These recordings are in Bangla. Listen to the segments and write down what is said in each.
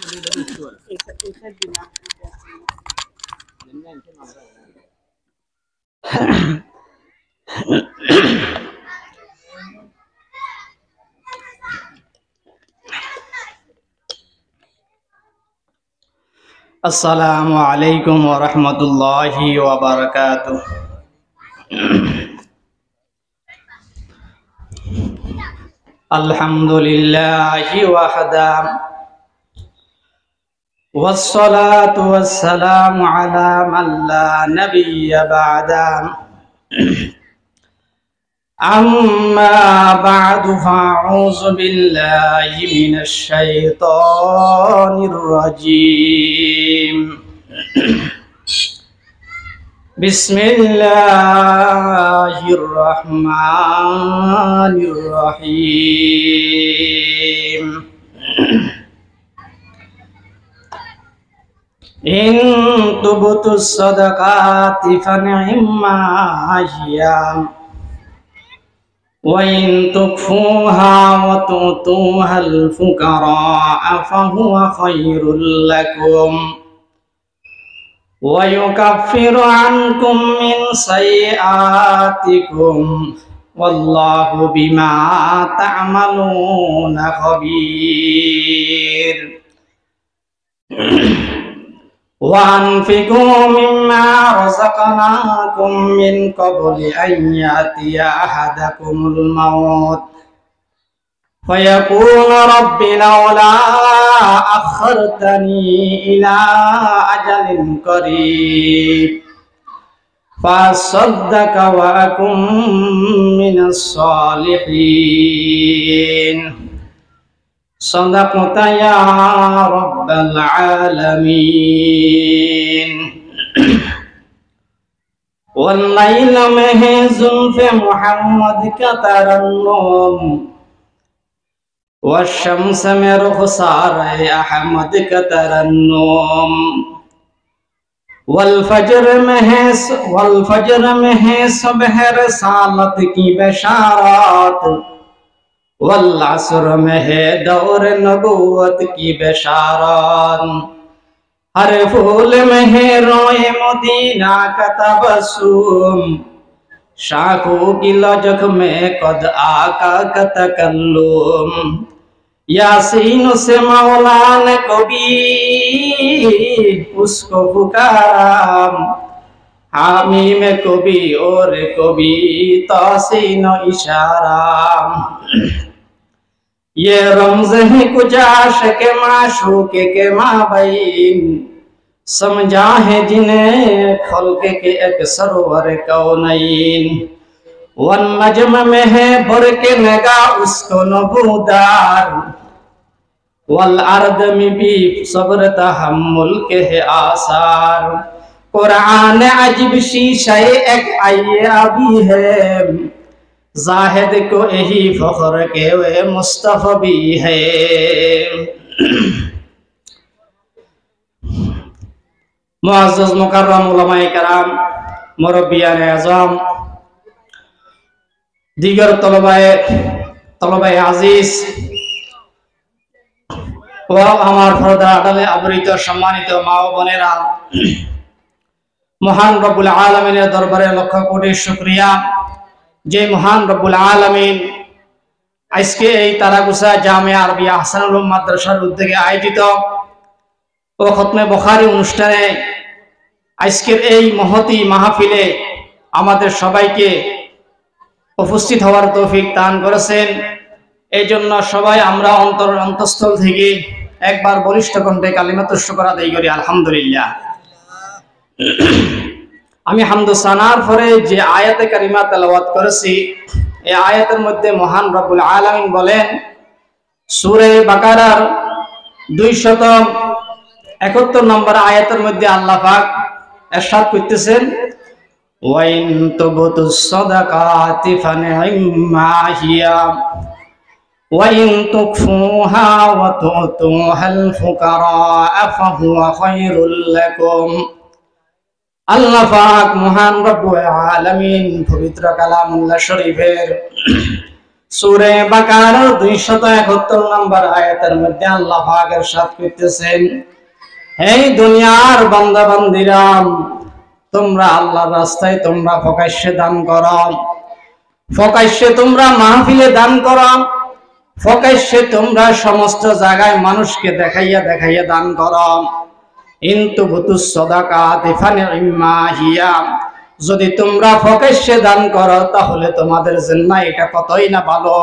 আসসালামু আলাইকুম ওয়া রাহমাতুল্লাহি ওয়া বারাকাতুহু। আলহামদুলিল্লাহি ওয়াহদা ওয়াসসালাতু ওয়াসসালামু আলা মান লা নাবিয়্যা বা'দা। আম্মা বা'দু ফাআউযু বিল্লাহি মিনাশ শাইতানির রাজীম। বিসমিল্লাহির রহমানির রহিম। ইন তুবতুস সাদাকাতি ফানি'ম্মা হিয়া ওয়া ইন তুখফুহা ওয়া তু'তুহাল ফুকারা ফাহুয়া খায়রুল লাকুম ওয়া ইউকাফিরু আনকুম মিন সাইয়্যাতিকুম ওয়াল্লাহু বিমা তা'মালুনা খাবীর। وأنفقوا مما رزقناكم من قبل أن يأتي أحدكم الموت فيقول رب لولا أخرتني إلى أجل قريب فأصدق وأكن من الصالحين صدقت يا رب العالمين। والليل में है जुल्फ़े मोहम्मद का तरन्नुम والشمس में रुखसार अहमद का तरन्नुम والفجر में है सुबह रसालत की बशारत वल्अस्र में है दौर नबूवत की बशारत। हर फूल में है रोए मदीना का तबस्सुम शाखों की लजक में कद आका का तकल्लुम। यासीन से मौला ने कभी उसको पुकारा हामी में कभी और कभी तासीन इशारा। ये रमज़ है कुछ आशिक़ माशूक़ के माबैन समझा है जिन्हें खल्क़ के एक सरवर कौनैन। वन नजम में है भर के नगा उसको नबूदार वल अर्द में भी सब्र तहम्मुल के है आसार। कुरान अजीब शीशे एक अय्याबी है जाहिद को यही फख्र के वे मुस्तफ़ा भी है। मुअज़्ज़ज़ मुकर्रम उलमाए कराम मुरब्बियान आज़म दीगर तलबाए आजीज ও আমার পর্দা আড়ালে আবৃত সম্মানিত মা ও বোনেরা, মহান রব্বুল আলামিনের দরবারে লক্ষ কোটি শুকরিয়া যে মহান রব্বুল আলামিন আজকে এই তারাগুসা জামিয়া আরবিয়া আহসানুল উলুম মাদ্রাসার উদ্যোগে আয়োজিত ও খতমে বুখারী অনুষ্ঠানে আজকের এই মহতি মাহফিলে আমাদের সবাইকে উপস্থিত হওয়ার তৌফিক দান করেছেন। এই জন্য সবাই আমরা অন্তঃস্থল থেকে একবার বলিষ্ঠ কণ্ঠে কালিমাতুশ শুকর আদায় করি আলহামদুলিল্লাহ। আমি হামদু সানার পরে যে আয়াতে কারিমা তেলাওয়াত করেছি, এই আয়াতের মধ্যে মহান রব্বুল আলামিন বলেন, সূরা বাকারার 271 নম্বর আয়াতের মধ্যে আল্লাহ পাক ইরশাদ করতেছেন, ওয়া ইন তুবতুস সাদাকাতি ফানি'ম্মা হিয়া ওয়া ইন তুখফুহা ওয়া তু'তুহাল ফুকারা ফাহুয়া খায়রুল লাকুম। আল্লাহ পাক মহান রব্বুল আলামিন পবিত্র কালামুল্লাহ শরীফের সূরা বাকারার 271 নম্বর আয়াতের মধ্যে আল্লাহ পাক ইরশাদ করতেছেন, হে দুনিয়ার বান্দা বান্দীরা, তোমরা আল্লাহর রাস্তায় তোমরা প্রকাশ্যে দান করো, প্রকাশ্যে তোমরা মাহফিলে দান করো, প্রকাশ্যে তোমরা সমস্ত জায়গায় মানুষকে দেখাইয়া দেখাইয়া দান করো। ইনতু বুতুস সাদাকাতি ফানি'মা হিয়া, যদি তোমরা প্রকাশ্যে দান করো তাহলে তোমাদের জন্য এটা কতই না ভালো।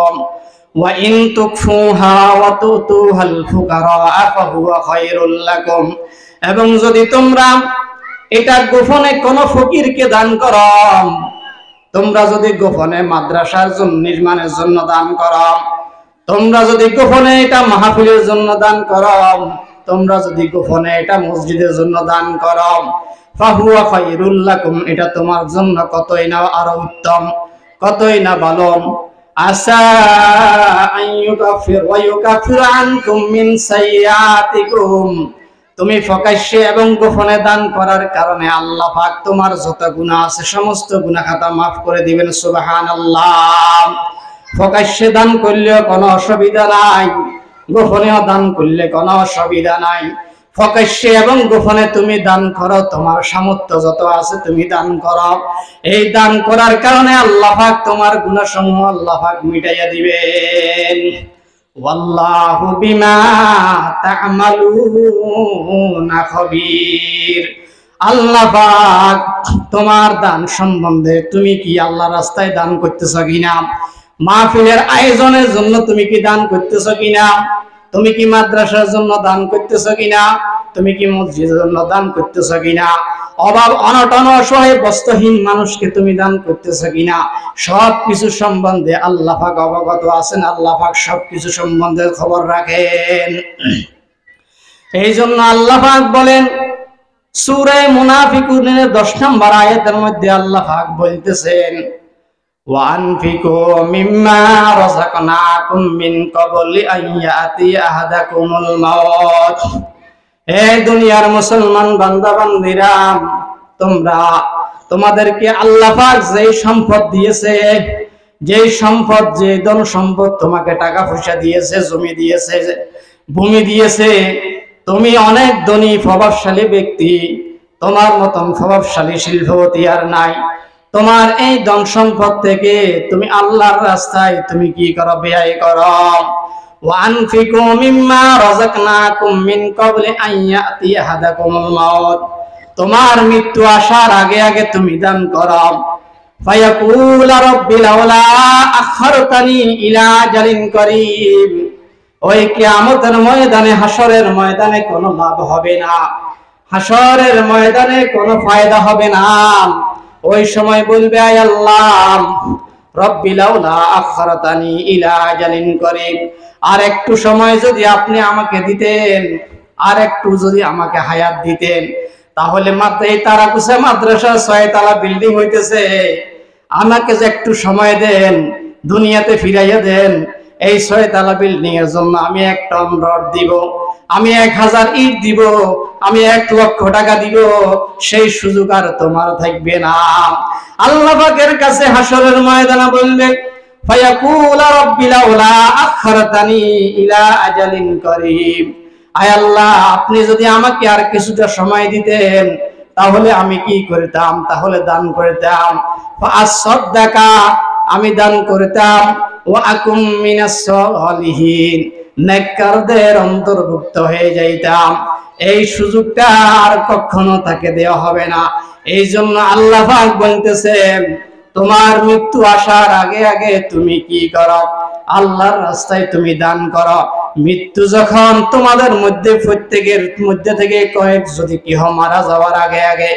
ওয়া ইন তুকফুহা ওয়া তুতুহাল ফুকারা ফাহুয়া খায়রুল লাকুম, এবং যদি তোমরা এটা গোপনে কোন ফকিরকে দান করো, তোমরা যদি গোপনে মাদ্রাসার জন্য নির্মাণের জন্য দান করো, তোমরা যদি গোপনে এটা মাহফিলের জন্য দান করো, তোমরা যদি গোপনে এটা মসজিদের জন্য দান করো, ফাহুয়া খায়রুল লাকুম, এটা তোমার জন্য কতই না আরো উত্তম, কতই না ভালো। আসা আইয়ুকাফির ওয়া ইউকাফির আনকুম মিন সাইয়্যাতিকুম, তুমি প্রকাশ্যে এবং গোপনে দান করার কারণে আল্লাহ পাক তোমার যত গুনাহ আছে সমস্ত গুনাহ খাতা মাফ করে দিবেন। সুবহানাল্লাহ। প্রকাশ্যে দান করলেও কোনো অসুবিধা নাই, গোপনেও দান করলে কোনো অসুবিধা নাই। প্রকাশ্যে এবং গোপনে তুমি দান করো, তোমার সামর্থ্য যত আছে তুমি দান করো। এই দান করার কারণে আল্লাহ পাক তোমার গুনাহসমূহ আল্লাহ পাক মিটাইয়া দিবেন। ওয়াল্লাহু বিমা তা'মালুনা খাবীর, আল্লাহ পাক তোমার দান সম্বন্ধে, তুমি কি আল্লাহর রাস্তায় দান করতেছ কিনা, মাহফিলের আয়োজনের জন্য তুমি কি দান করতেছ কিনা, তুমি কি মাদ্রাসার জন্য দান করতেছ কিনা, তুমি কি মসজিদের জন্য দান করতেছ কিনা, অভাব অনটন অসহায় বস্ত্রহীন মানুষকে তুমি দান করতেছ কিনা, সবকিছু সম্বন্ধে আল্লাহ পাক অবগত আছেন। আল্লাহ পাক সবকিছু সম্বন্ধে খবর রাখেন। এই জন্য আল্লাহ পাক বলেন সূরা মুনাফিকুনের 10 নম্বর আয়াতের মধ্যে আল্লাহ পাক বলতেছেন, ওয়ানফিকু মিম্মা রাযাকনাকুম মিন ক্বাবলি আন ইয়াতিয়া আহাদাকুমুল মাউত। হে দুনিয়ার মুসলমান বান্দা বান্দীরা, তোমরা তোমাদেরকে আল্লাহ পাক যেই সম্পদ দিয়েছে, যেই সম্পদ, যে ধন সম্পদ তোমাকে টাকা পয়সা দিয়েছে, জমি দিয়েছে, ভূমি দিয়েছে, তুমি অনেক ধনী প্রভাবশালী ব্যক্তি, তোমার মতন প্রভাবশালী শিল্পপতি আর নাই। তোমার এই ধন সম্পদ থেকে তুমি আল্লাহর রাস্তায় তুমি কি করো, ব্যয় করো। ওয়ানফিকু মিম্মা রাযাকনাকুম মিন ক্বাবলি আন ইয়াতিয়া আহাদাকুমুল মাউত, তোমার মৃত্যু আসার আগে আগে তুমি দান করো। ফায়াকুল রাব্বি লাউলা আখখারতানি ইলা আজালিন করিব, ওই কিয়ামতের ময়দানে, হাসরের ময়দানে কোনো লাভ হবে না, হাসরের ময়দানে কোনো ফায়দা হবে না। ওই সময় বলবে, আয় আল্লাহ, রব্বি লাউলা আখখারতানি ইলা আজালিন করিব, আর একটু সময় যদি আপনি আমাকে দিতেন, আর একটু যদি আমাকে হায়াত দিতেন, তাহলে মাত্র এই তারাকুসা মাদ্রাসা 6 তলা বিল্ডিং হইতেছে, আমাকে যে একটু সময় দেন, দুনিয়াতে ফিরাইয়া দেন, এই 6 তলা বিল্ডিং এর জন্য আমি 1 টন রড দিব, আমি 1000 ইট দিব, আমি 1 লক্ষ টাকা দিব, সেই সুযোগ আর তোমার থাকবে না। আল্লাহ পাকের কাছে হাসরের ময়দানে বলবে, ফায়াকুল রাব্বি লাউলা আখখারতানি ইলা আজালিন করিব, আয় আল্লাহ, আপনি যদি আমাকে আর কিছুটা সময় দিতেন তাহলে আমি কি করতাম, তাহলে দান করতাম। ফাআসাদদাকা, আমি দান করতাম। ওয়া আকুম মিনাস সালিহিন, নেককারদের অন্তর্ভুক্ত হয়ে যাইতাম। এই সুযোগটা আর কখনো তাকে দেওয়া হবে না। এই জন্য আল্লাহ পাক বলতেছেন, তোমার মৃত্যু আসার আগে আগে তুমি কি করো, আল্লাহর রাস্তায় তুমি দান করো। মৃত্যু যখন তোমাদের মধ্যে প্রত্যেকের মধ্যে থেকে কয়েক যদি কেহ মারা যাওয়ার আগে আগে,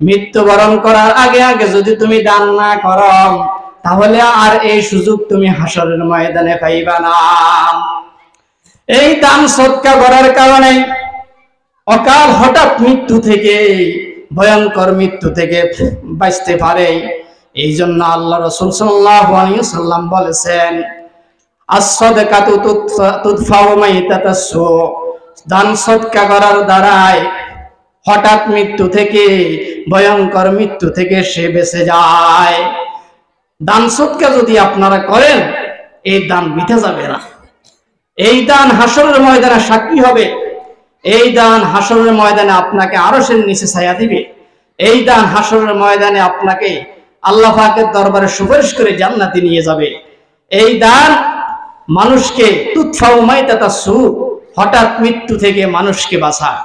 মৃত্যুবরণ করার আগে আগে যদি তুমি দান না করো, তাহলে আর এই সুযোগ তুমি হাসরের ময়দানে পাইবা না। এই দান সদকা করার কারণে অকাল হঠাৎ মৃত্যু থেকে, ভয়ঙ্কর মৃত্যু থেকে বাঁচতে পারে। এই জন্য আল্লাহ রাসূল সাল্লাল্লাহু আলাইহি ওয়াসাল্লাম বলেছেন, আস-সাদাকাতু তুদফাউ মাইতাতাস-সু, দান সদকা করার দ্বারাই হঠাৎ মৃত্যু থেকে, ভয়ঙ্কর মৃত্যু থেকে সে বেঁচে যায়। দান সদকা যদি আপনারা করেন, এই দান মিটে যাবে না। এই দান হাসরের ময়দানে সাক্ষী হবে। এই দান হাসরের ময়দানে আপনাকে আরশের নিচে ছায়া দিবে। এই দান হাসরের ময়দানে আপনাকে আল্লাহ পাকের দরবারে সুপারিশ করে জান্নাতে নিয়ে যাবে। এই দান মানুষকে হঠাৎ মৃত্যু থেকে মানুষকে বাঁচায়।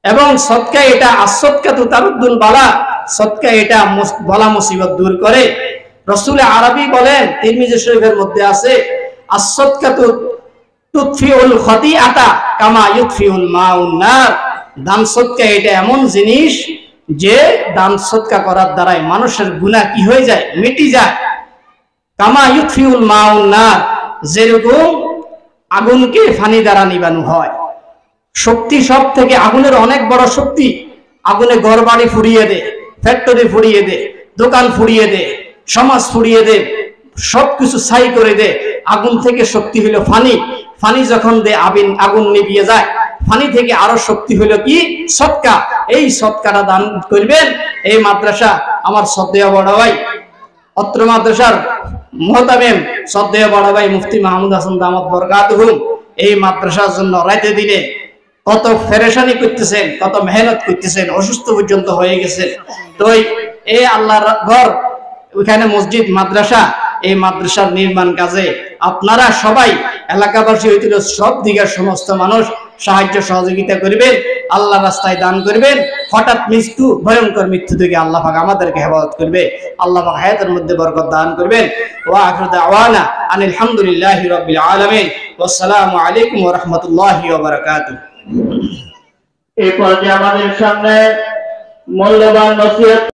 এবং সদকা এটা আসদকাতু তারুদ্দুল বালা, সদকা এটা বলা মুসিবত দূর করে। রাসূল আরবি বলেন, তিরমিজি শরীফের মধ্যে আছে, আসদকাতু তুতফিউল খতিআতা কামা ইউতফিউল মাউন নার। দান সদকা এটা এমন জিনিস যে দান সদকা করার দ্বারাই মানুষের গুনাহ কি হয়ে যায়, মিটি যায়। কামা ইউতফিউল মাউন নার, যেরকম আগুনকে পানি দ্বারা নিবানো হয়। শক্তি সব থেকে আগুনের অনেক বড় শক্তি। আগুনে ঘরবাড়ি ফুরিয়ে দে, ফ্যাক্টরি ফুরিয়ে দে, দোকান ফুরিয়ে দে, সমাজ ফুরিয়ে দে, সবকিছু ছাই করে দে। আগুন থেকে শক্তি হলো ফানি। ফানি যখন দে আগুন নিভিয়ে যায়। ফানি থেকে আরো শক্তি হলো কি, সদকা। এই সদকাটা দান করবেন। এই মাদ্রাসা আমার শ্রদ্ধেয় বড় ভাই, অত্র মাদ্রাসার মুহতামিম শ্রদ্ধেয় বড় ভাই মুফতি মাহমুদ হাসান দামাত বরকাতুহুম এই মাদ্রাসার জন্য রাতে দিনে কত পেরেশানি করতেছেন, কত মেহনত করতেছেন, অসুস্থ পর্যন্ত হয়ে গেছেন। তো এই আল্লাহর ঘর, ওইখানে মসজিদ, মাদ্রাসা, এই মাদ্রাসার নির্মাণ কাজে আপনারা সবাই এলাকাবাসী হইছিল সব দিকের সমস্ত মানুষ সাহায্য সহযোগিতা করবেন, আল্লাহ রাস্তায় দান করবেন। হঠাৎ মৃত্যু, ভয়ঙ্কর মৃত্যু থেকে আল্লাহ পাক আমাদেরকে হেফাজত করবে। আল্লাহ পাক হায়াতের মধ্যে বরকত দান করবেন। ওয়া আখিরু দাওয়ানা আনিল হামদুলিল্লাহি রাব্বিল আলামিন। ওয়াসসালামু আলাইকুম ওয়া রাহমাতুল্লাহি ওয়া বারাকাতুহু। এই পর্যায়ে আমাদের সামনে মূল্যবান নসিহত